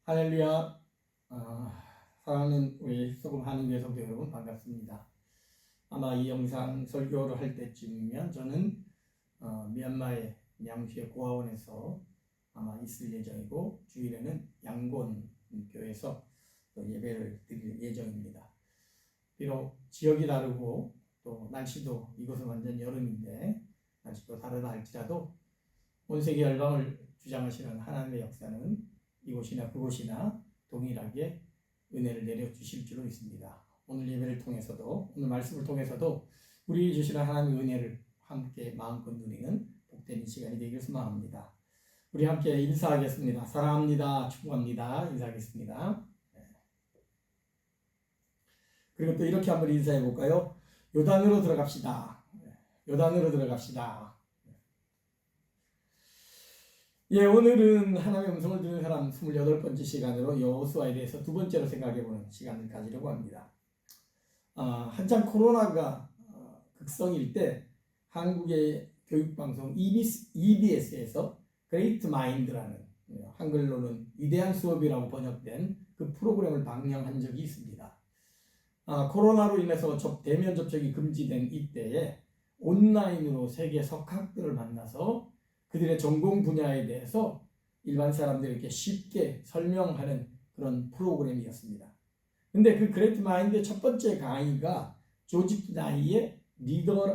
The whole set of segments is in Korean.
할렐루야. 사랑하는 우리 소금 한인교회 성도 여러분 반갑습니다. 아마 이 영상 설교를 할 때쯤이면 저는 미얀마의 냠시의 고아원에서 아마 있을 예정이고 주일에는 양곤 교회에서 또 예배를 드릴 예정입니다. 비록 지역이 다르고 또 날씨도 이곳은 완전 여름인데 날씨도 다르다 할지라도 온 세계 열방을 주장하시는 하나님의 역사는 이곳이나 그곳이나 동일하게 은혜를 내려주실 줄로 믿습니다. 오늘 예배를 통해서도 오늘 말씀을 통해서도 우리 주시는 하나님의 은혜를 함께 마음껏 누리는 복된 이 시간이 되기를 소망합니다. 우리 함께 인사하겠습니다. 사랑합니다. 축복합니다. 인사하겠습니다. 그리고 또 이렇게 한번 인사해 볼까요? 요단으로 들어갑시다. 요단으로 들어갑시다. 오늘은 하나님의 음성을 듣는 사람 28번째 시간으로 여호수아에 대해서 두 번째로 생각해보는 시간을 가지려고 합니다. 한참 코로나가 극성일 때 한국의 교육방송 EBS에서 그레이트 마인드라는 한글로는 위대한 수업이라고 번역된 그 프로그램을 방영한 적이 있습니다. 코로나로 인해서 대면 접촉이 금지된 이때에 온라인으로 세계 석학들을 만나서 그들의 전공 분야에 대해서 일반 사람들에게 쉽게 설명하는 그런 프로그램이었습니다. 근데 그 그레이트 마인드의 첫 번째 강의가 조지 나이의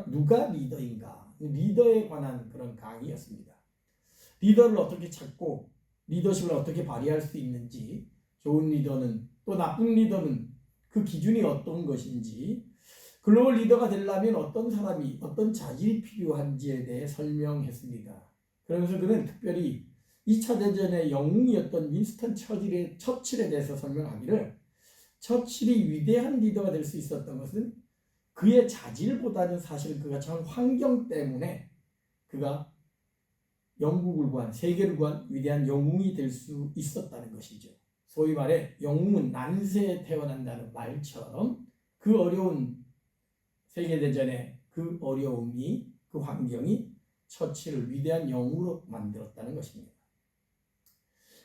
누가 리더인가? 리더에 관한 그런 강의였습니다. 리더를 어떻게 찾고 리더십을 어떻게 발휘할 수 있는지, 좋은 리더는 또 나쁜 리더는 그 기준이 어떤 것인지, 글로벌 리더가 되려면 어떤 사람이 어떤 자질이 필요한지에 대해 설명했습니다. 그러면서 그는 특별히 2차 대전의 영웅이었던 윈스턴 처칠에 대해서 설명하기를, 처칠이 위대한 리더가 될 수 있었던 것은 그의 자질보다는 사실 그가 처한 환경 때문에 그가 영국을 구한, 세계를 구한 위대한 영웅이 될 수 있었다는 것이죠. 소위 말해 영웅은 난세에 태어난다는 말처럼 그 어려운 세계대전의 그 어려움이, 그 환경이 처칠을 위대한 영웅으로 만들었다는 것입니다.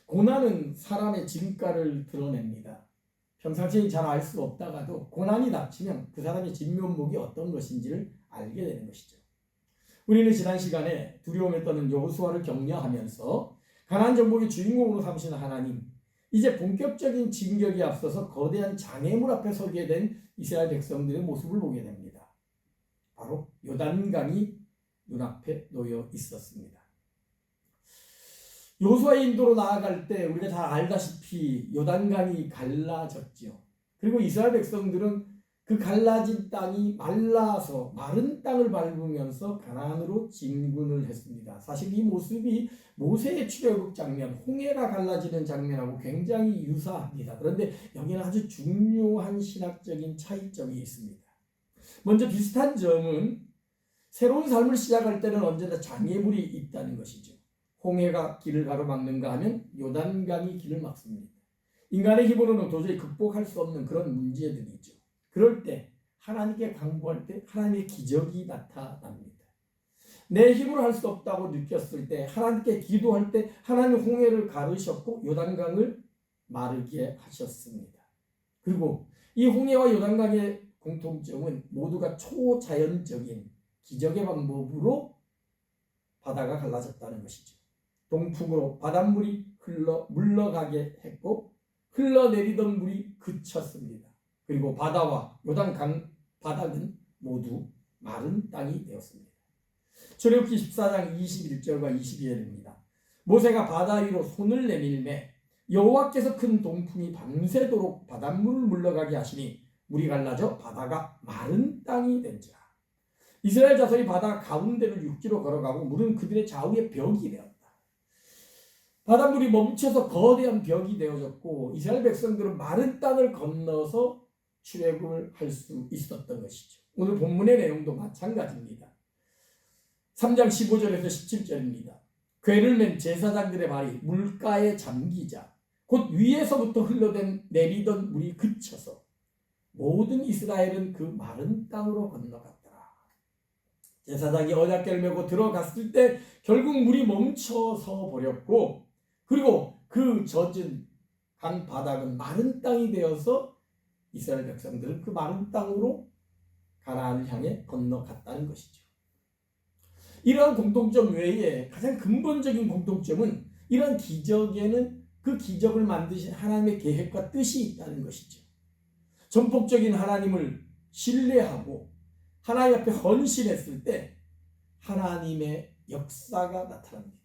고난은 사람의 진가를 드러냅니다. 평상시에 잘 알 수 없다가도 고난이 닥치면 그 사람의 진면목이 어떤 것인지를 알게 되는 것이죠. 우리는 지난 시간에 두려움에 떠는 여호수아를 격려하면서 가나안 정복의 주인공으로 삼으시는 하나님, 이제 본격적인 진격에 앞서서 거대한 장애물 앞에 서게 된 이스라엘 백성들의 모습을 보게 됩니다. 바로 요단강이 눈앞에 놓여 있었습니다. 여호수아의 인도로 나아갈 때 우리가 잘 알다시피 요단강이 갈라졌죠. 그리고 이스라엘 백성들은 그 갈라진 땅이 말라서 마른 땅을 밟으면서 가나안으로 진군을 했습니다. 사실 이 모습이 모세의 출애굽 장면, 홍해가 갈라지는 장면하고 굉장히 유사합니다. 그런데 여기는 아주 중요한 신학적인 차이점이 있습니다. 먼저 비슷한 점은 새로운 삶을 시작할 때는 언제나 장애물이 있다는 것이죠. 홍해가 길을 가로막는가 하면 요단강이 길을 막습니다. 인간의 힘으로는 도저히 극복할 수 없는 그런 문제들이죠. 그럴 때 하나님께 간구할 때 하나님의 기적이 나타납니다. 내 힘으로 할 수 없다고 느꼈을 때 하나님께 기도할 때 하나님 홍해를 가르셨고 요단강을 마르게 하셨습니다. 그리고 이 홍해와 요단강의 공통점은 모두가 초자연적인 기적의 방법으로 바다가 갈라졌다는 것이죠. 동풍으로 바닷물이 물러가게 했고 흘러내리던 물이 그쳤습니다. 그리고 바다와 요단강 바닥은 모두 마른 땅이 되었습니다. 출애굽기 14장 21절과 22절입니다. 모세가 바다 위로 손을 내밀매 여호와께서 큰 동풍이 밤새도록 바닷물을 물러가게 하시니 물이 갈라져 바다가 마른 땅이 된지라. 이스라엘 자손이 바다 가운데를 육지로 걸어가고 물은 그들의 좌우에 벽이 되었다. 바닷물이 멈춰서 거대한 벽이 되어졌고 이스라엘 백성들은 마른 땅을 건너서 출애굽을 할 수 있었던 것이죠. 오늘 본문의 내용도 마찬가지입니다. 3장 15절에서 17절입니다. 궤를 맨 제사장들의 발이 물가에 잠기자 곧 위에서부터 흘러내리던 물이 그쳐서 모든 이스라엘은 그 마른 땅으로 건너갔다. 제사장이 언약궤를 메고 들어갔을 때 결국 물이 멈춰서 버렸고, 그리고 그 젖은 강 바닥은 마른 땅이 되어서 이스라엘 백성들은 그 마른 땅으로 가나안을 향해 건너갔다는 것이죠. 이러한 공통점 외에 가장 근본적인 공통점은 이러한 기적에는 그 기적을 만드신 하나님의 계획과 뜻이 있다는 것이죠. 전폭적인 하나님을 신뢰하고 하나님 앞에 헌신했을 때 하나님의 역사가 나타납니다.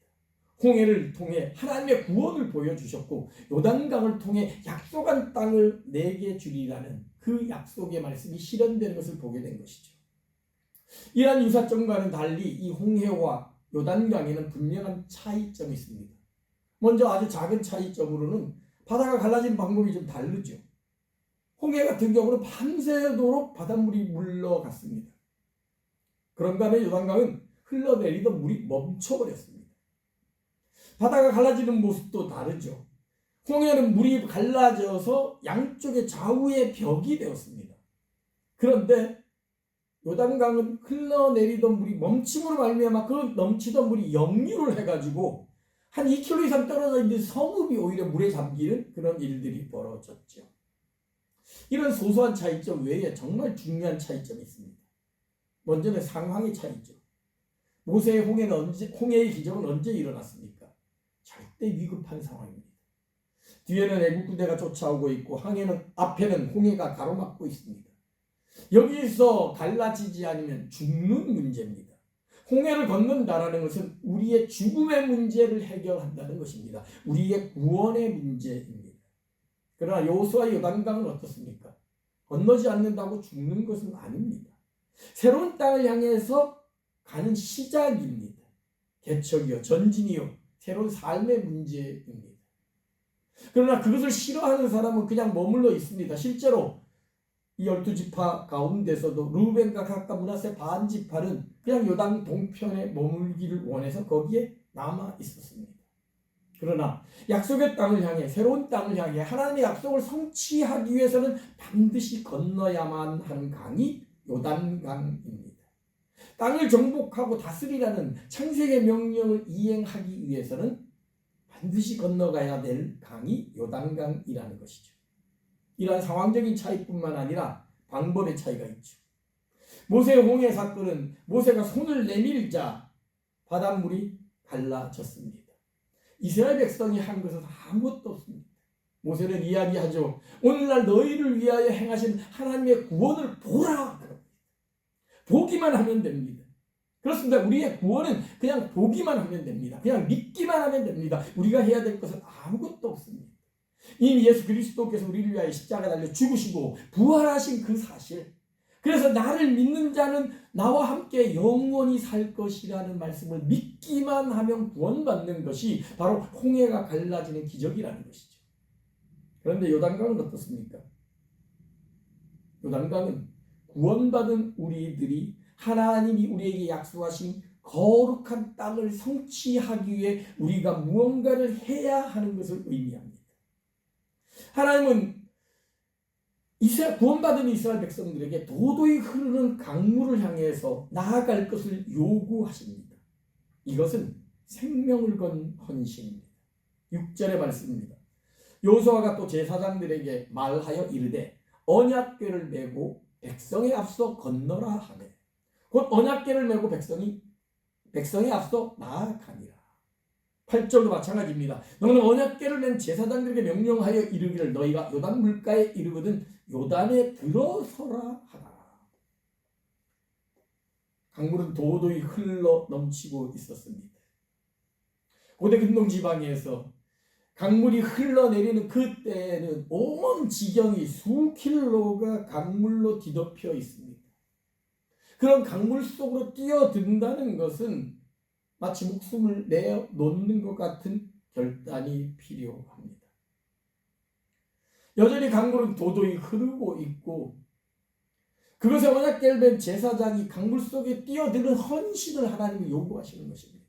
홍해를 통해 하나님의 구원을 보여주셨고 요단강을 통해 약속한 땅을 내게 주리라는 그 약속의 말씀이 실현되는 것을 보게 된 것이죠. 이러한 유사점과는 달리 이 홍해와 요단강에는 분명한 차이점이 있습니다. 먼저 아주 작은 차이점으로는 바다가 갈라지는 방법이 좀 다르죠. 홍해 같은 경우는 밤새도록 바닷물이 물러갔습니다. 그런가 하면 요단강은 흘러내리던 물이 멈춰버렸습니다. 바다가 갈라지는 모습도 다르죠. 홍해는 물이 갈라져서 양쪽의 좌우의 벽이 되었습니다. 그런데 요단강은 흘러내리던 물이 멈춤으로 말미암아 그 넘치던 물이 역류를 해가지고 한 2km 이상 떨어져 있는 성읍이 오히려 물에 잠기는 그런 일들이 벌어졌죠. 이런 소소한 차이점 외에 정말 중요한 차이점이 있습니다. 먼저는 상황의 차이죠. 모세의 홍해의 기적은 언제 일어났습니까? 절대 위급한 상황입니다. 뒤에는 애국 군대가 쫓아오고 있고 앞에는 홍해가 가로막고 있습니다. 여기서 갈라지지 않으면 죽는 문제입니다. 홍해를 건넌다라는 것은 우리의 죽음의 문제를 해결한다는 것입니다. 우리의 구원의 문제입니다. 그러나 여호수아 요단강은 어떻습니까? 건너지 않는다고 죽는 것은 아닙니다. 새로운 땅을 향해서 가는 시작입니다. 개척이요, 전진이요, 새로운 삶의 문제입니다. 그러나 그것을 싫어하는 사람은 그냥 머물러 있습니다. 실제로 이 12지파 가운데서도 르우벤과 갓과 므낫세 반 지파는 그냥 요단 동편에 머물기를 원해서 거기에 남아 있었습니다. 그러나 약속의 땅을 향해, 새로운 땅을 향해 하나님의 약속을 성취하기 위해서는 반드시 건너야만 하는 강이 요단강입니다. 땅을 정복하고 다스리라는 창세기의 명령을 이행하기 위해서는 반드시 건너가야 될 강이 요단강이라는 것이죠. 이러한 상황적인 차이뿐만 아니라 방법의 차이가 있죠. 모세의 홍해 사건은 모세가 손을 내밀자 바닷물이 갈라졌습니다. 이스라엘 백성이 한 것은 아무것도 없습니다. 모세는 이야기하죠. 오늘날 너희를 위하여 행하신 하나님의 구원을 보라. 보기만 하면 됩니다. 그렇습니다. 우리의 구원은 그냥 보기만 하면 됩니다. 그냥 믿기만 하면 됩니다. 우리가 해야 될 것은 아무것도 없습니다. 이미 예수 그리스도께서 우리를 위하여 십자가 달려 죽으시고 부활하신 그 사실, 그래서 나를 믿는 자는 나와 함께 영원히 살 것이라는 말씀을 믿기만 하면 구원받는 것이 바로 홍해가 갈라지는 기적이라는 것이죠. 그런데 요단강은 어떻습니까? 요단강은 구원받은 우리들이 하나님이 우리에게 약속하신 거룩한 땅을 성취하기 위해 우리가 무언가를 해야 하는 것을 의미합니다. 하나님은 구원받은 이스라엘 백성들에게 도도히 흐르는 강물을 향해서 나아갈 것을 요구하십니다. 이것은 생명을 건 헌신입니다. 6절의 말씀입니다. 여호수아가 또 제사장들에게 말하여 이르되 언약궤를 메고 백성에 앞서 건너라 하매 곧 언약궤를 메고 백성에 앞서 나아가니라. 8절도 마찬가지입니다. 너는 언약궤를 맨 제사장들에게 명령하여 이르기를 너희가 요단 물가에 이르거든 요단에 들어서라 하라. 강물은 도도히 흘러 넘치고 있었습니다. 고대 근동 지방에서 강물이 흘러내리는 그때에는 온 지경이 수킬로가 강물로 뒤덮여 있습니다. 그런 강물 속으로 뛰어든다는 것은 마치 목숨을 내놓는 것 같은 결단이 필요합니다. 여전히 강물은 도도히 흐르고 있고 그것에 언약궤를 맨 제사장이 강물 속에 뛰어드는 헌신을 하나님이 요구하시는 것입니다.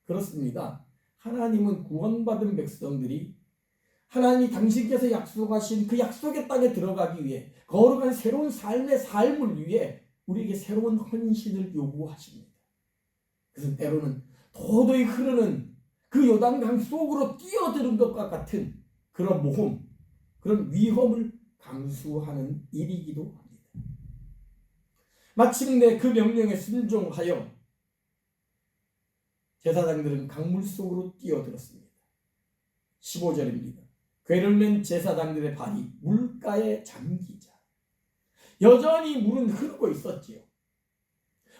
그렇습니다. 하나님은 구원받은 백성들이 하나님이 당신께서 약속하신 그 약속의 땅에 들어가기 위해 거룩한 새로운 삶을 위해 우리에게 새로운 헌신을 요구하십니다. 그래서 때로는 도도히 흐르는 그 요단강 속으로 뛰어드는 것과 같은 그런 모험, 그런 위험을 감수하는 일이기도 합니다. 마침내 그 명령에 순종하여 제사장들은 강물 속으로 뛰어들었습니다. 15절입니다. 궤를 맨 제사장들의 발이 물가에 잠기자 여전히 물은 흐르고 있었지요.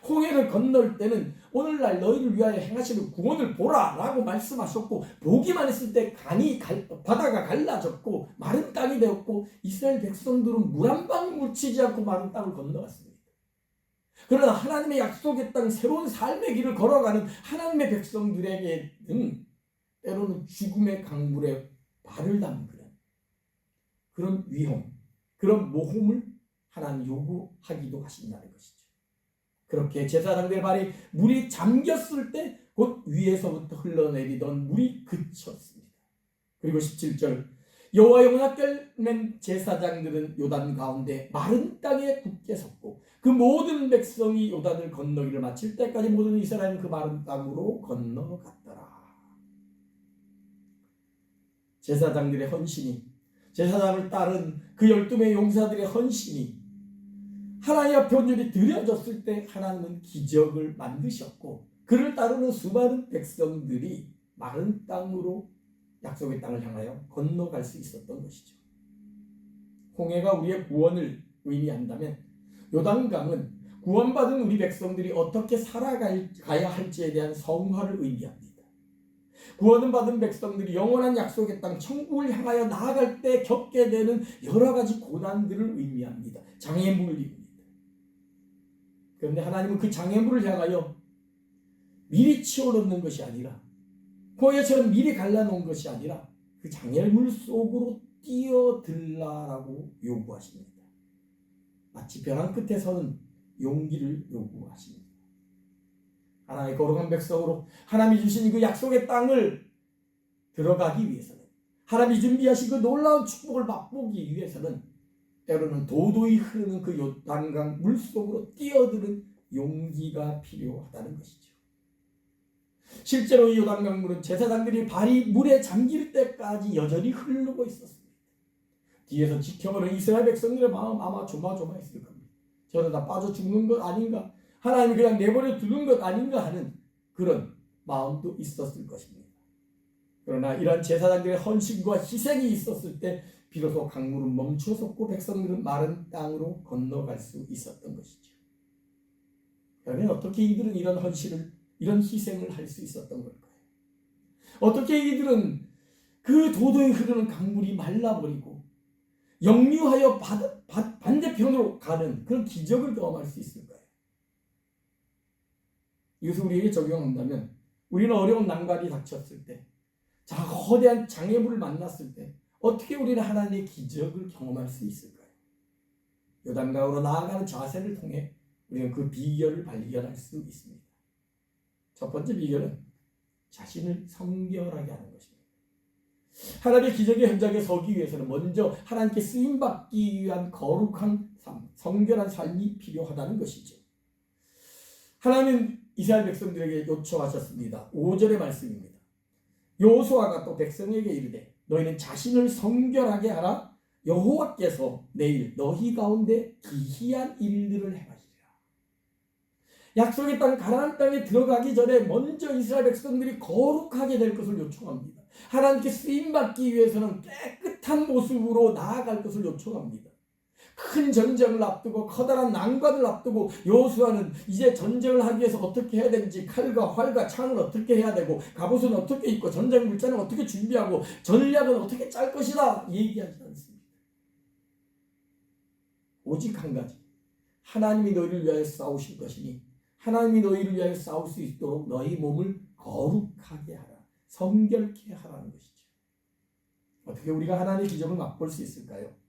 홍해를 건널 때는 오늘날 너희를 위하여 행하시는 구원을 보라 라고 말씀하셨고, 보기만 했을 때 바다가 갈라졌고 마른 땅이 되었고, 이스라엘 백성들은 물 한 방울 묻히지 않고 마른 땅을 건너갔습니다. 그러나 하나님의 약속의 땅, 새로운 삶의 길을 걸어가는 하나님의 백성들에게는 때로는 죽음의 강물에 발을 담그는 그런 위험, 그런 모험을 하나님 요구하기도 하신다는 것이죠. 그렇게 제사장들의 발이 물이 잠겼을 때 곧 위에서부터 흘러내리던 물이 그쳤습니다. 그리고 17절, 여호와 영혼을 맨 제사장들은 요단 가운데 마른 땅에 굳게 섰고 그 모든 백성이 요단을 건너기를 마칠 때까지 모든 이스라엘은 그 마른 땅으로 건너갔더라. 제사장들의 헌신이, 제사장을 따른 그 12명의 용사들의 헌신이 하나님 앞에 온전히 드려졌을 때 하나님은 기적을 만드셨고, 그를 따르는 수많은 백성들이 마른 땅으로 약속의 땅을 향하여 건너갈 수 있었던 것이죠. 홍해가 우리의 구원을 의미한다면 요단강은 구원받은 우리 백성들이 어떻게 살아가야 할지에 대한 성화를 의미합니다. 구원을 받은 백성들이 영원한 약속의 땅 천국을 향하여 나아갈 때 겪게 되는 여러 가지 고난들을 의미합니다. 장애물입니다. 그런데 하나님은 그 장애물을 향하여 미리 치워놓는 것이 아니라, 홍해처럼 미리 갈라놓은 것이 아니라 그 장애물 속으로 뛰어들라라고 요구하십니다. 마치 벼랑 끝에 서는 용기를 요구하십니다. 하나님의 거룩한 백성으로 하나님이 주신 그 약속의 땅을 들어가기 위해서는, 하나님이 준비하신 그 놀라운 축복을 맛보기 위해서는 때로는 도도히 흐르는 그 요단강 물속으로 뛰어드는 용기가 필요하다는 것이죠. 실제로 이 요단강 물은 제사장들이 발이 물에 잠길 때까지 여전히 흐르고 있었습니다. 뒤에서 지켜보는 이스라엘 백성들의 마음 아마 조마조마했을 겁니다. 저러다 빠져 죽는 것 아닌가, 하나님이 그냥 내버려 두는 것 아닌가 하는 그런 마음도 있었을 것입니다. 그러나 이러한 제사장들의 헌신과 희생이 있었을 때 비로소 강물은 멈춰섰고 백성들은 마른 땅으로 건너갈 수 있었던 것이죠. 그러면 어떻게 이들은 이런 헌신을, 이런 희생을 할 수 있었던 걸까요? 어떻게 이들은 그 도도히 흐르는 강물이 말라버리고 역류하여 반대편으로 가는 그런 기적을 경험할 수 있을까요? 이것을 우리에게 적용한다면, 우리는 어려운 난관이 닥쳤을 때, 거대한 장애물을 만났을 때 어떻게 우리는 하나님의 기적을 경험할 수 있을까요? 요단강으로 나아가는 자세를 통해 우리는 그 비결을 발견할 수 있습니다. 첫 번째 비결은 자신을 성결하게 하는 것입니다. 하나님의 기적의 현장에 서기 위해서는 먼저 하나님께 쓰임받기 위한 거룩한 삶, 성결한 삶이 필요하다는 것이죠. 하나님은 이스라엘 백성들에게 요청하셨습니다. 5절의 말씀입니다. 여호수아가 또 백성에게 이르되 너희는 자신을 성결하게 하라. 여호와께서 내일 너희 가운데 기이한 일들을 행하시리라. 약속의 땅 가나안 땅에 들어가기 전에 먼저 이스라엘 백성들이 거룩하게 될 것을 요청합니다. 하나님께 쓰임받기 위해서는 깨끗한 모습으로 나아갈 것을 요청합니다. 큰 전쟁을 앞두고 커다란 난관을 앞두고 여호수아는 이제 전쟁을 하기 위해서 어떻게 해야 되는지, 칼과 활과 창을 어떻게 해야 되고 갑옷은 어떻게 입고 전쟁 물자는 어떻게 준비하고 전략은 어떻게 짤 것이다 얘기하지 않습니다. 오직 한 가지, 하나님이 너희를 위하여 싸우실 것이니 하나님이 너희를 위하여 싸울 수 있도록 너희 몸을 거룩하게 하라, 성결케 하라는 것이죠. 어떻게 우리가 하나님의 기적을 맛볼 수 있을까요?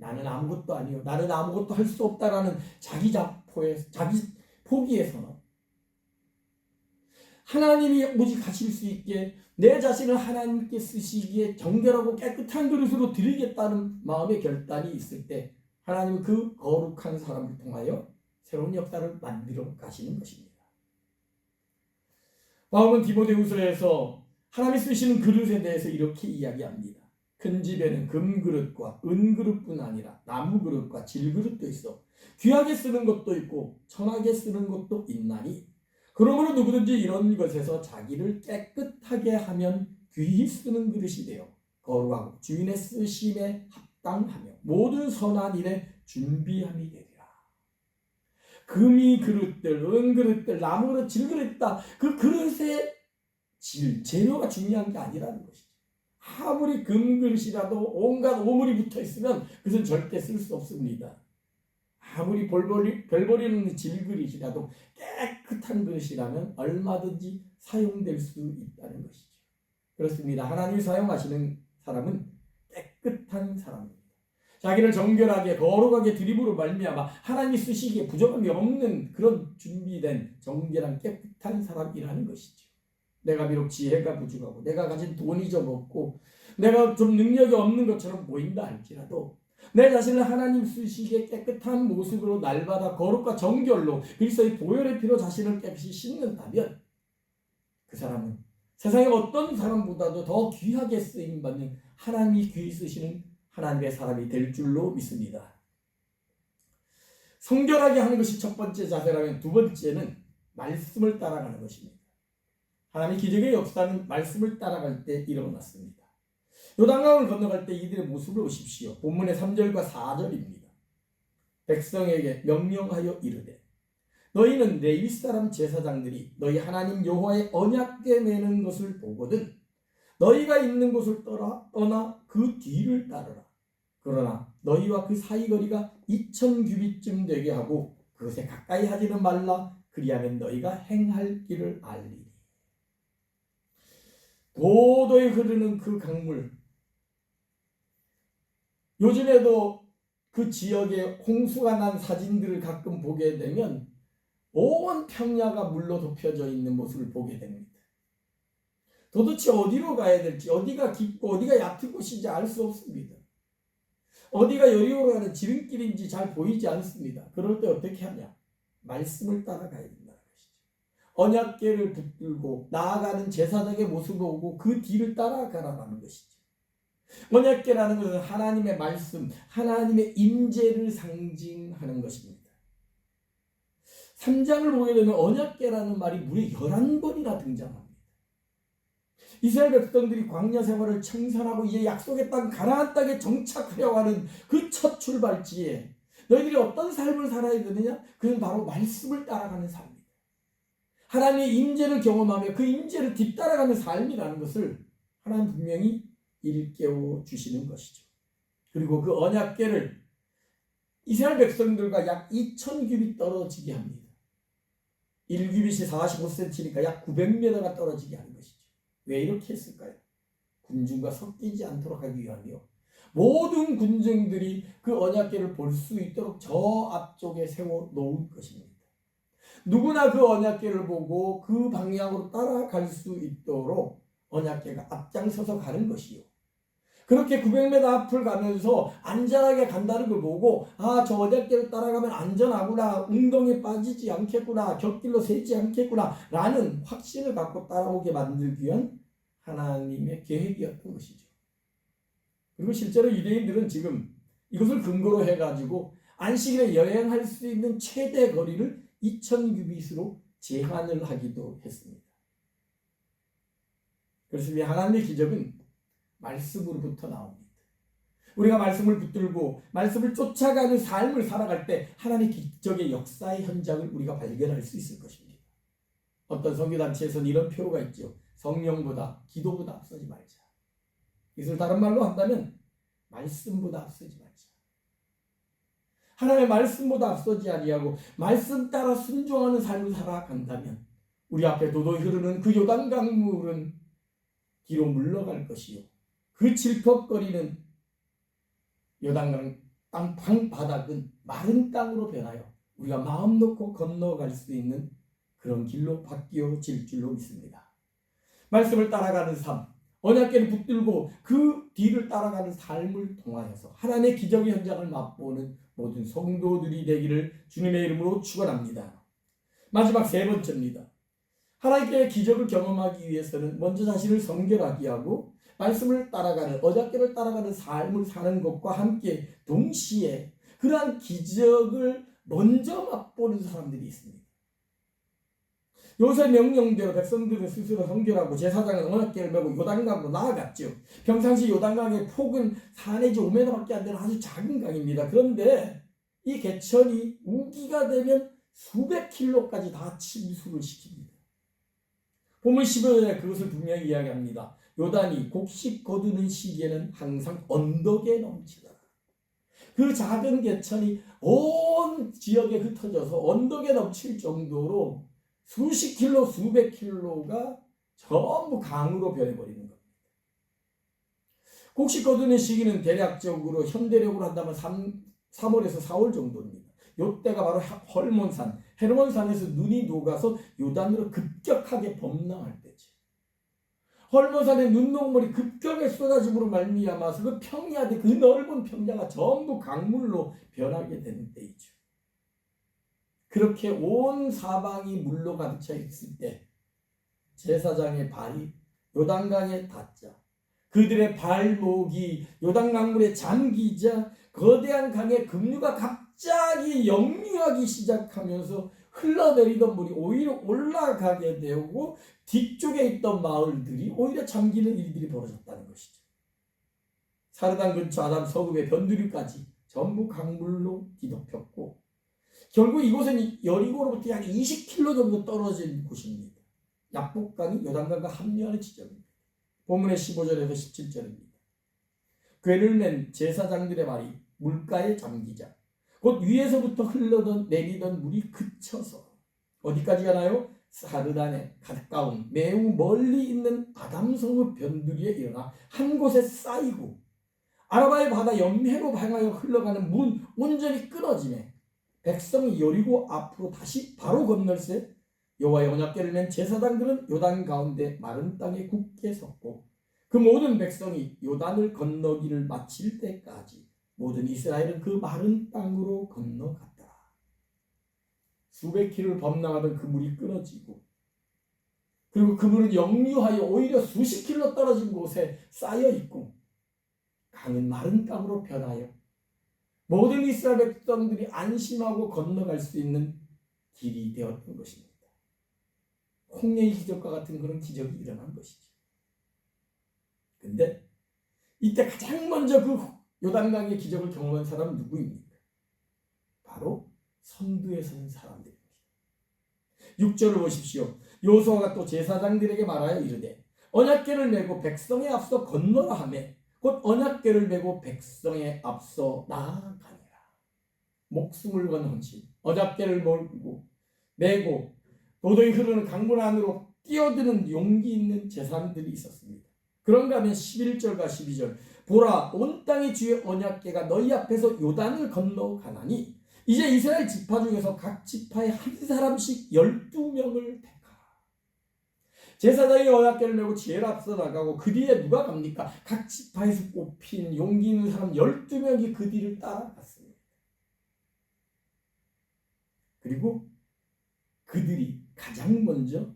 나는 아무것도 아니요, 나는 아무것도 할 수 없다라는 자기 포기에서는 하나님이 오직 하실 수 있게 내 자신을 하나님께 쓰시기에 정결하고 깨끗한 그릇으로 드리겠다는 마음의 결단이 있을 때 하나님은 그 거룩한 사람을 통하여 새로운 역사를 만들어 가시는 것입니다. 바울은 디모데후서에서 하나님이 쓰시는 그릇에 대해서 이렇게 이야기합니다. 큰 집에는 금그릇과 은그릇뿐 아니라 나무그릇과 질그릇도 있어 귀하게 쓰는 것도 있고 천하게 쓰는 것도 있나니 그러므로 누구든지 이런 것에서 자기를 깨끗하게 하면 귀히 쓰는 그릇이 되어 거룩하고 주인의 쓰심에 합당하며 모든 선한 일에 준비함이 되리라. 금이 그릇들, 은그릇들, 나무그릇, 질그릇 있다. 그 그릇의 재료가 중요한 게 아니라는 것이죠. 아무리 금그릇이라도 온갖 오물이 붙어 있으면 그것은 절대 쓸 수 없습니다. 아무리 별버리는 질그릇이라도 깨끗한 그릇이라면 얼마든지 사용될 수 있다는 것이죠. 그렇습니다. 하나님이 사용하시는 사람은 깨끗한 사람입니다. 자기를 정결하게 거룩하게 드림으로 말미암아 하나님이 쓰시기에 부족함이 없는 그런 준비된 정결한 깨끗한 사람이라는 것이죠. 내가 비록 지혜가 부족하고 내가 가진 돈이 좀 없고 내가 좀 능력이 없는 것처럼 보인다 할지라도 내 자신을 하나님 쓰시기에 깨끗한 모습으로 날마다 거룩과 정결로 그리스도의 보혈의 피로 자신을 깨끗이 씻는다면 그 사람은 세상의 어떤 사람보다도 더 귀하게 쓰임받는 하나님이 귀히 쓰시는 하나님의 사람이 될 줄로 믿습니다. 성결하게 하는 것이 첫 번째 자세라면 두 번째는 말씀을 따라가는 것입니다. 하나님의 기적의 역사는 말씀을 따라갈 때 일어났습니다. 요단강을 건너갈 때 이들의 모습을 보십시오. 본문의 3절과 4절입니다. 백성에게 명령하여 이르되 너희는 레위 사람 제사장들이 너희 하나님 여호와의 언약궤 매는 것을 보거든 너희가 있는 곳을 떠나 그 뒤를 따르라. 그러나 너희와 그 사이거리가 2000규빗쯤 되게 하고 그것에 가까이 하지는 말라. 그리하면 너희가 행할 길을 알리리. 도도히 흐르는 그 강물, 요즘에도 그 지역에 홍수가 난 사진들을 가끔 보게 되면 온 평야가 물로 덮여져 있는 모습을 보게 됩니다. 도대체 어디로 가야 될지, 어디가 깊고 어디가 얕은 곳인지 알 수 없습니다. 어디가 여리로 가는 지름길인지 잘 보이지 않습니다. 그럴 때 어떻게 하냐? 말씀을 따라가야 된다는 것이죠. 언약궤를 붙들고 나아가는 제사장의 모습을 보고 그 뒤를 따라가라는 것이죠. 언약궤라는 것은 하나님의 말씀, 하나님의 임재를 상징하는 것입니다. 3장을 보게 되면 언약궤라는 말이 무려 11번이나 등장합니다. 이스라엘 백성들이 광야 생활을 청산하고 이제 약속의 땅 가나안 땅에 정착하려고 하는 그 첫 출발지에 너희들이 어떤 삶을 살아야 되느냐? 그건 바로 말씀을 따라가는 삶입니다. 하나님의 임재를 경험하며 그 임재를 뒤따라가는 삶이라는 것을 하나님 분명히 일깨워 주시는 것이죠. 그리고 그 언약궤를 이스라엘 백성들과 약 2000규빗 떨어지게 합니다. 1규빗이 45cm니까 약 900m가 떨어지게 하는 것이죠. 왜 이렇게 했을까요? 군중과 섞이지 않도록 하기 위함이요. 모든 군중들이 그 언약궤를 볼 수 있도록 저 앞쪽에 세워 놓은 것입니다. 누구나 그 언약궤를 보고 그 방향으로 따라갈 수 있도록 언약궤가 앞장서서 가는 것이요. 그렇게 900m 앞을 가면서 안전하게 간다는 걸 보고 저 언약궤를 따라가면 안전하구나, 웅덩이에 빠지지 않겠구나, 곁길로 새지 않겠구나 라는 확신을 갖고 따라오게 만들기 위한 하나님의 계획이었던 것이죠. 그리고 실제로 유대인들은 지금 이것을 근거로 해가지고 안식일에 여행할 수 있는 최대 거리를 2000규빗으로 제한을 하기도 했습니다. 그렇습니다. 하나님의 기적은 말씀으로부터 나옵니다. 우리가 말씀을 붙들고 말씀을 쫓아가는 삶을 살아갈 때 하나님의 기적의 역사의 현장을 우리가 발견할 수 있을 것입니다. 어떤 선교단체에서는 이런 표가 있죠. 성령보다 기도보다 앞서지 말자. 이것을 다른 말로 한다면 말씀보다 앞서지 말자. 하나님의 말씀보다 앞서지 아니하고 말씀 따라 순종하는 삶을 살아간다면 우리 앞에 도도히 흐르는 그 요단 강물은 뒤로 물러갈 것이요. 그 질퍽거리는 요단강 땅 방바닥은 마른 땅으로 변하여 우리가 마음 놓고 건너갈 수 있는 그런 길로 바뀌어질 줄로 믿습니다. 말씀을 따라가는 삶, 언약궤를 붙들고 그 뒤를 따라가는 삶을 통하여서 하나님의 기적의 현장을 맛보는 모든 성도들이 되기를 주님의 이름으로 축원합니다. 마지막 세 번째입니다. 하나님께 기적을 경험하기 위해서는 먼저 자신을 성결하게 하고 말씀을 따라가는 언약궤를 따라가는 삶을 사는 것과 함께 동시에 그러한 기적을 먼저 맛보는 사람들이 있습니다. 요새 명령대로 백성들은 스스로 성결하고 제사장은 언약궤를 메고 요단강으로 나아갔죠. 평상시 요단강의 폭은 4 내지 5m밖에 안 되는 아주 작은 강입니다. 그런데 이 개천이 우기가 되면 수백 킬로까지 다 침수를 시킵니다. 본문 15절에 그것을 분명히 이야기합니다. 요단이 곡식 거두는 시기에는 항상 언덕에 넘치더라. 그 작은 개천이 온 지역에 흩어져서 언덕에 넘칠 정도로 수십 킬로, 수백 킬로가 전부 강으로 변해버리는 겁니다. 곡식 거두는 시기는 대략적으로 현대력으로 한다면 3월에서 4월 정도입니다. 이때가 바로 헐몬산, 헤르몬산에서 눈이 녹아서 요단으로 급격하게 범람할 때죠. 헐몬산의 눈녹물이 급격하게 쏟아짐으로 말미암아서 그 평야대, 그 넓은 평야가 전부 강물로 변하게 되는 때이죠. 그렇게 온 사방이 물로 가득 차 있을 때 제사장의 발이 요단강에 닿자 그들의 발목이 요단강물에 잠기자 거대한 강의 급류가 갑자기 역류하기 시작하면서 흘러내리던 물이 오히려 올라가게 되고 뒤쪽에 있던 마을들이 오히려 잠기는 일들이 벌어졌다는 것이죠. 사르단 근처 아담 서읍의 변두리까지 전부 강물로 뒤덮였고 결국 이곳은 여리고로부터 약 20km 정도 떨어진 곳입니다. 약복강이 요단강과 합류하는 지점입니다. 본문의 15절에서 17절입니다. 궤를 맨 제사장들의 말이 물가에 잠기자 곧 위에서부터 흘러던 내리던 물이 그쳐서 어디까지 가나요? 사르단에 가까운 매우 멀리 있는 아담성읍 변두리에 일어나 한 곳에 쌓이고 아라바의 바다 연해로 향하여 흘러가는 문 온전히 끊어지매 백성이 여리고 앞으로 다시 바로 건널새 여호와의 언약궤를 맨 제사장들은 요단 가운데 마른 땅에 굳게 섰고 그 모든 백성이 요단을 건너기를 마칠 때까지 모든 이스라엘은 그 마른 땅으로 건너갔더라. 수백 킬로를 범람하던 그 물이 끊어지고 그리고 그 물은 역류하여 오히려 수십 킬로 떨어진 곳에 쌓여 있고 강은 마른 땅으로 변하여 모든 이스라엘 백성들이 안심하고 건너갈 수 있는 길이 되었던 것입니다. 홍해의 기적과 같은 그런 기적이 일어난 것이죠. 근데 이때 가장 먼저 그 요단강의 기적을 경험한 사람은 누구입니까? 바로 선두에 서는 사람들입니다. 6절을 보십시오. 여호수아가 또 제사장들에게 말하여 이르되 언약궤를 메고 백성에 앞서 건너라 하매 곧 언약궤를 메고 백성에 앞서 나아가니라. 목숨을 건 헌신, 언약궤를 메고 도저히 흐르는 강물 안으로 뛰어드는 용기 있는 제사장들이 있었습니다. 그런가 하면 11절과 12절 보라 온 땅의 주의 언약궤가 너희 앞에서 요단을 건너가나니 이제 이스라엘 지파 중에서 각 지파에 한 사람씩 12명을 택하라. 제사장이 언약궤를 메고 지혜를 앞서 나가고 그 뒤에 누가 갑니까? 각 지파에서 뽑힌 용기 있는 사람 12명이 그 뒤를 따라갔습니다. 그리고 그들이 가장 먼저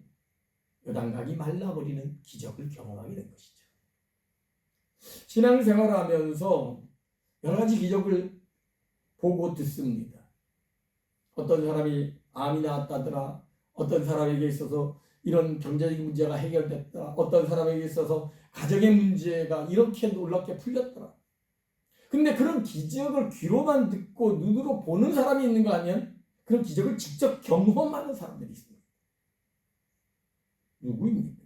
요단강이 말라버리는 기적을 경험하게 된 것이죠. 신앙생활을 하면서 여러 가지 기적을 보고 듣습니다. 어떤 사람이 암이 나았다더라. 어떤 사람에게 있어서 이런 경제적인 문제가 해결됐다. 어떤 사람에게 있어서 가정의 문제가 이렇게 놀랍게 풀렸더라. 근데 그런 기적을 귀로만 듣고 눈으로 보는 사람이 있는가 하면 그런 기적을 직접 경험하는 사람들이 있습니다. 누구입니까?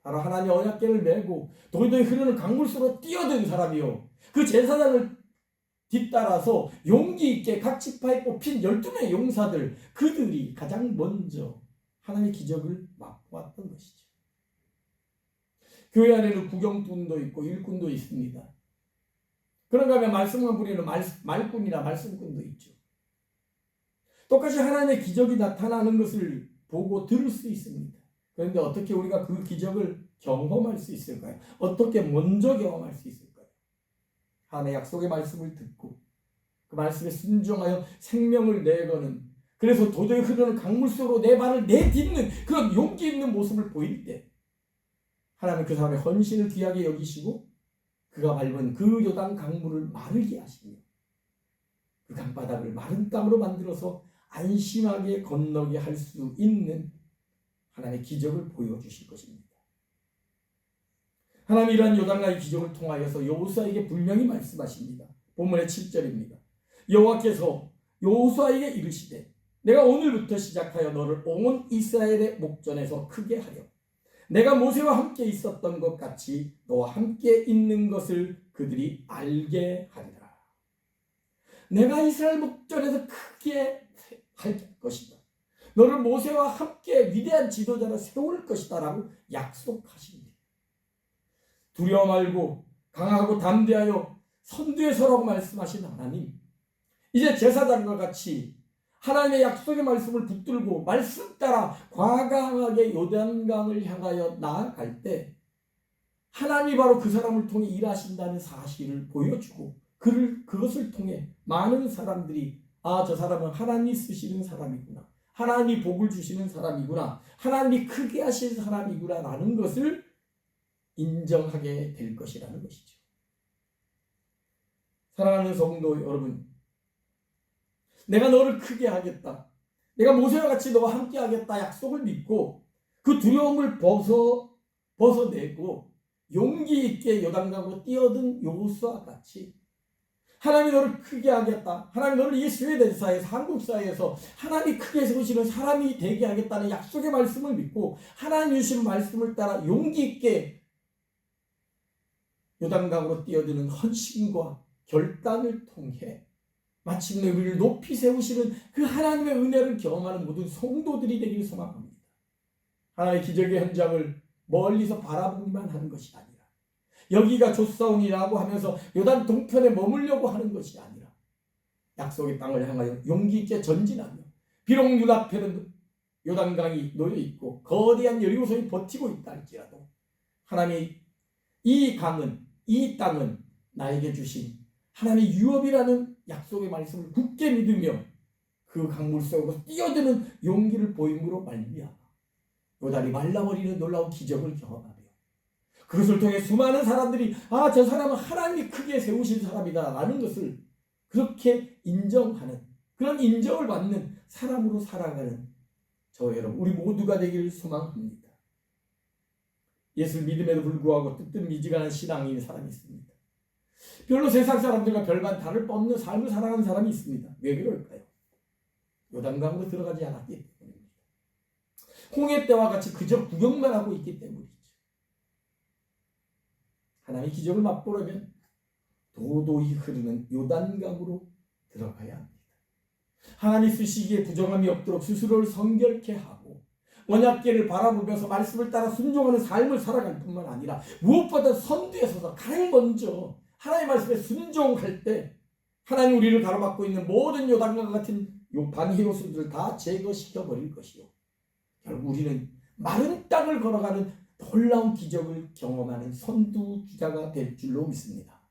바로 하나님의 언약궤를 메고 도이도이 흐르는 강물수로 뛰어든 사람이요. 그 제사장을 뒤따라서 용기 있게 각 지파에 뽑힌 12명의 용사들, 그들이 가장 먼저 하나님의 기적을 맛보았던 것이죠. 교회 안에는 구경꾼도 있고 일꾼도 있습니다. 그런가 하면 말씀만 부리는 말꾼이나 말씀꾼도 있죠. 똑같이 하나님의 기적이 나타나는 것을 보고 들을 수 있습니다. 그런데 어떻게 우리가 그 기적을 경험할 수 있을까요? 어떻게 먼저 경험할 수 있을까요? 하나님의 약속의 말씀을 듣고 그 말씀에 순종하여 생명을 내거는, 그래서 도저히 흐르는 강물 속으로 내 발을 내딛는 그런 용기 있는 모습을 보일 때 하나님은 그 사람의 헌신을 귀하게 여기시고 그가 밟은 그 요단 강물을 마르게 하시며 그 강바닥을 마른 땅으로 만들어서 안심하게 건너게 할 수 있는 하나님의 기적을 보여주실 것입니다. 하나님 이러한 요단강의 기적을 통하여서 여호수아에게 분명히 말씀하십니다. 본문의 7절입니다. 여호와께서 여호수아에게 이르시되 내가 오늘부터 시작하여 너를 온 이스라엘의 목전에서 크게 하려 내가 모세와 함께 있었던 것 같이 너와 함께 있는 것을 그들이 알게 하리라. 내가 이스라엘 목전에서 크게 할 것이다. 너를 모세와 함께 위대한 지도자로 세울 것이다 라고 약속하십니다. 두려워 말고 강하고 담대하여 선두에 서라고 말씀하신 하나님, 이제 제사장과 같이 하나님의 약속의 말씀을 붙들고 말씀 따라 과감하게 요단강을 향하여 나아갈 때 하나님이 바로 그 사람을 통해 일하신다는 사실을 보여주고 그것을 통해 많은 사람들이 저 사람은 하나님이 쓰시는 사람이구나, 하나님이 복을 주시는 사람이구나, 하나님이 크게 하신 사람이구나 라는 것을 인정하게 될 것이라는 것이죠. 사랑하는 성도 여러분, 내가 너를 크게 하겠다, 내가 모세와 같이 너와 함께 하겠다 약속을 믿고 그 두려움을 벗어내고 용기 있게 요단강으로 뛰어든 여호수아와 같이 하나님이 너를 크게 하겠다, 하나님이 너를 이 스웨덴 사회에서, 한국 사회에서 하나님이 크게 세우시는 사람이 되게 하겠다는 약속의 말씀을 믿고 하나님 주신 말씀을 따라 용기 있게 요단강으로 뛰어드는 헌신과 결단을 통해 마침내 우리를 높이 세우시는 그 하나님의 은혜를 경험하는 모든 성도들이 되기를 소망합니다. 하나님의 기적의 현장을 멀리서 바라보기만 하는 것이 아니라 여기가 조사온이라고 하면서 요단 동편에 머물려고 하는 것이 아니라 약속의 땅을 향하여 용기 있게 전진하며 비록 눈앞에는 요단강이 놓여있고 거대한 여리고성이 버티고 있다 할지라도 하나님의 이 강은, 이 땅은 나에게 주신 하나님의 유업이라는 약속의 말씀을 굳게 믿으며 그 강물 속으로 뛰어드는 용기를 보임으로 말미암아 요단이 말라버리는 놀라운 기적을 경험하며 그것을 통해 수많은 사람들이 저 사람은 하나님이 크게 세우신 사람이다 라는 것을 그렇게 인정하는, 그런 인정을 받는 사람으로 살아가는 저와 여러분, 우리 모두가 되기를 소망합니다. 예수를 믿음에도 불구하고 뜨뜻미지근한 신앙인 사람이 있습니다. 별로 세상 사람들과 별반 다를 바 없는 삶을 살아가는 사람이 있습니다. 왜 그럴까요? 요단강으로 들어가지 않았기 때문입니다. 홍해 때와 같이 그저 구경만 하고 있기 때문이죠. 하나님의 기적을 맛보려면 도도히 흐르는 요단강으로 들어가야 합니다. 하나님 쓰시기에 부정함이 없도록 스스로를 성결케 하고 언약궤를 바라보면서 말씀을 따라 순종하는 삶을 살아갈 뿐만 아니라 무엇보다 선두에 서서 가장 먼저 하나님의 말씀에 순종할 때 하나님 우리를 가로막고 있는 모든 요단과 같은 반해요소들을 다 제거시켜 버릴 것이요, 결국 우리는 마른 땅을 걸어가는 놀라운 기적을 경험하는 선두주자가 될 줄로 믿습니다.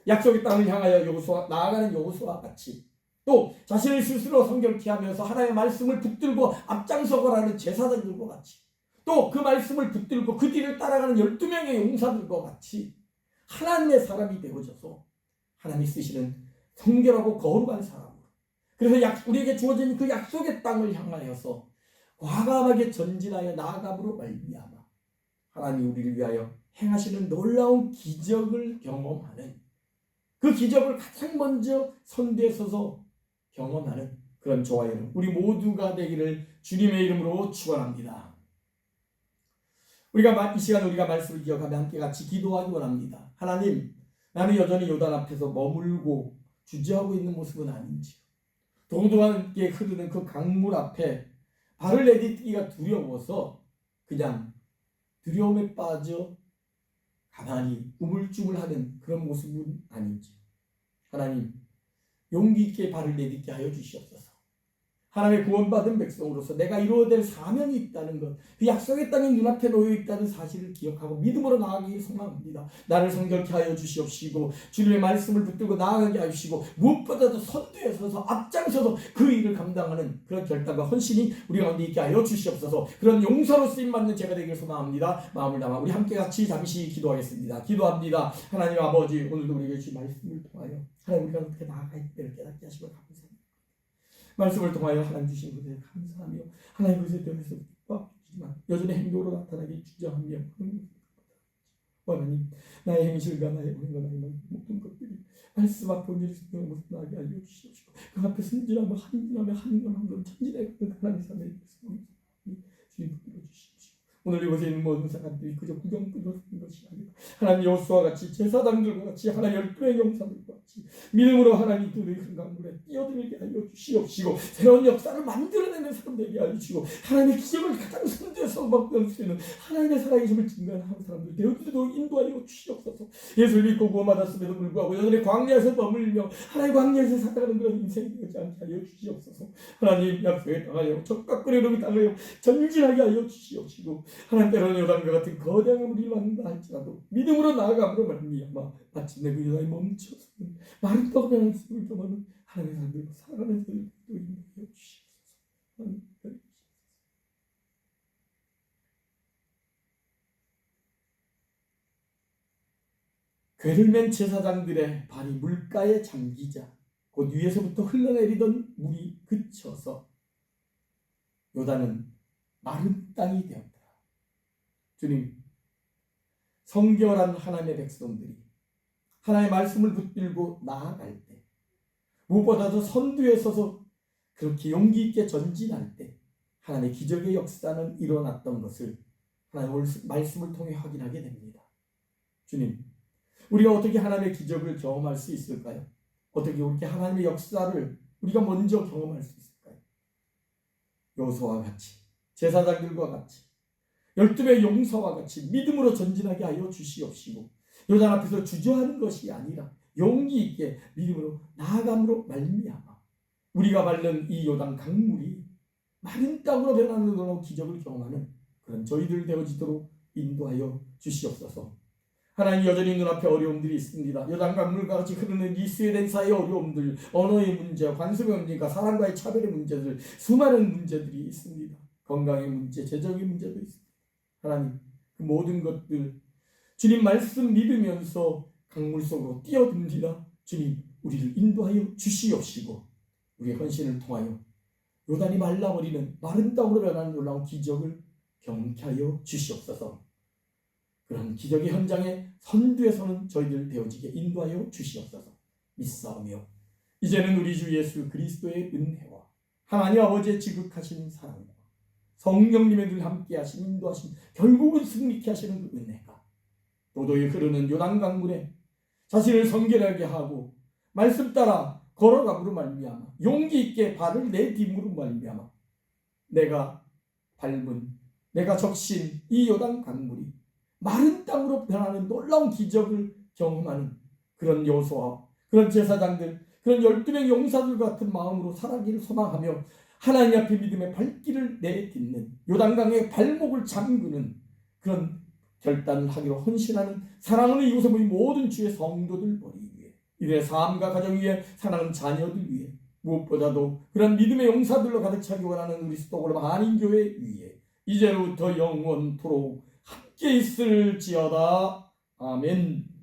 약속의 땅을 향하여 나아가는 여호수아와 같이 또 자신을 스스로 성결케 하면서 하나님의 말씀을 붙들고 앞장서가라는 제사장들과 같이 또 그 말씀을 붙들고 그 뒤를 따라가는 12명의 용사들과 같이 하나님의 사람이 되어져서 하나님이 쓰시는 성결하고 거룩한 사람으로, 그래서 우리에게 주어진 그 약속의 땅을 향하여서 과감하게 전진하여 나아감으로 말미암아 하나님이 우리를 위하여 행하시는 놀라운 기적을 경험하는, 그 기적을 가장 먼저 선두에 서서 경험하는 그런 저와 여러분, 우리 모두가 되기를 주님의 이름으로 축원합니다. 이 시간 우리가 말씀을 기억하며 함께 같이 기도하기 원합니다. 하나님, 나는 여전히 요단 앞에서 머물고 주저하고 있는 모습은 아닌지요. 도도하게 흐르는 그 강물 앞에 발을 내딛기가 두려워서 그냥 두려움에 빠져 가만히 우물쭈물하는 그런 모습은 아닌지 하나님 용기 있게 발을 내딛게 하여 주시옵소서. 하나님의 구원받은 백성으로서 내가 이루어야 될 사명이 있다는 것, 그 약속의 땅이 눈앞에 놓여 있다는 사실을 기억하고 믿음으로 나아가기를 소망합니다. 나를 성결케 하여 주시옵시고 주님의 말씀을 붙들고 나아가게 하시고 무엇보다도 선두에 서서 앞장서서 그 일을 감당하는 그런 결단과 헌신이 우리 가운데 있게 하여 주시옵소서. 그런 용사로 쓰임받는 제가 되기를 소망합니다. 마음을 담아 우리 함께 같이 잠시 기도하겠습니다. 기도합니다. 하나님 아버지, 오늘도 우리에게 주신 말씀을 통하여 하나님 우리가 어떻게 나아가야 될지를 깨닫게 하시고 감사합니다. 말씀을 통하여 하나님 주신 것에 감사하며 하나님 것에 대해서 기뻐하지만 여전히 행동으로 나타나기 주저하며 하나님 나의 행실과 나의 언행과 나의 모든 것들이 말씀 앞에 온전히 순종의 모습 나게 알려주시옵시고 그 앞에 순진하며 한인하며 한인하며 천진의 하나님의 삶에 주님 붙들어주시옵시고 오늘 이곳에 있는 모든 사람들이 그저 구경꾼으로 쓰는 것이 아니라 하나님 여호수아와 같이 제사장들과 같이 하나님 12의 용사들과 같이 믿음으로 하나님 그 강물에 뛰어들게 하여 주시옵시고 새로운 역사를 만들어내는 사람 되게 하여 주시고 하나님의 기적을 가장 선두에서 막을 수 있는 하나님의 살아계심을 증거하는 사람들 되어주도록 인도하여 주시옵소서. 예수를 믿고 구원받았음에도 불구하고 여전히 광야에서 머물며 하나님 광야에서 살아가는 그런 인생이 되지 않게 하여 주시옵소서. 하나님 약속에 당하여 적각거리로 당하여 전진하게 하여 주시옵시고 하나님 때로는 요단과 같은 거대한 물이 일어난다 할지라도 믿음으로 나아감으로 말미암아 마침내 그 요단이 멈춰서는 마른 떡을 향한 숨을 경험하는 하나님의 사람들과 살아가는 저희도 인도하여 주시옵소서. 괴를 맨 제사장들의 발이 물가에 잠기자 곧 위에서부터 흘러내리던 물이 그쳐서 요단은 마른 땅이 되었다. 주님, 성결한 하나님의 백성들이 하나님의 말씀을 붙들고 나아갈 때 무엇보다도 선두에 서서 그렇게 용기 있게 전진할 때 하나님의 기적의 역사는 일어났던 것을 하나님의 말씀을 통해 확인하게 됩니다. 주님, 우리가 어떻게 하나님의 기적을 경험할 수 있을까요? 어떻게 그렇게 하나님의 역사를 우리가 먼저 경험할 수 있을까요? 여호수아와 같이 제사장들과 같이 12의 용사와 같이 믿음으로 전진하게 하여 주시옵시고 요단 앞에서 주저하는 것이 아니라 용기 있게 믿음으로 나아감으로 말미암아 우리가 밟는 이 요단 강물이 마른 땅으로 변하는 놀라운 기적을 경험하는 그런 저희들 되어지도록 인도하여 주시옵소서. 하나님 여전히 눈앞에 어려움들이 있습니다. 요단 강물과 같이 흐르는 이 스웨덴 사이의 어려움들, 언어의 문제, 관습의 문제가 사람과의 차별의 문제들, 수많은 문제들이 있습니다. 건강의 문제, 재정의 문제도 있습니다. 하나님 그 모든 것들 주님 말씀 믿으면서 강물 속으로 뛰어듭니다. 주님 우리를 인도하여 주시옵시고 우리의 헌신을 통하여 요단이 말라버리는 마른 땅으로 변하는 놀라운 기적을 경험케 하여 주시옵소서. 그런 기적의 현장에 선두에 서는 저희들 되어지게 인도하여 주시옵소서. 믿사오며 이제는 우리 주 예수 그리스도의 은혜와 하나님 아버지의 지극하신 사랑과 성령님의 늘 함께 하신 인도하신 결국은 승리케 하시는 그 은혜가 도도히 흐르는 요단 강물에 자신을 성결하게 하고 말씀 따라 걸어감으로 말미암아 용기 있게 발을 내딛음으로 말미암아 내가 밟은 내가 적신 이 요단 강물이 마른 땅으로 변하는 놀라운 기적을 경험하는 그런 여호수아 그런 제사장들 그런 12명 용사들 같은 마음으로 살아가기를 소망하며 하나님 앞에 믿음의 발길을 내딛는 요단강의 발목을 잠그는 그런 결단을 하기로 헌신하는 사랑하는 이곳에 모인 모든 주의 성도들 머리 위에 이들의 삶과 가정 위에 사랑하는 자녀들 위에 무엇보다도 그런 믿음의 용사들로 가득 차기 원하는 우리 스톡홀름 한인교회 위에 이제로부터 영원토록 함께 있을지어다. 아멘.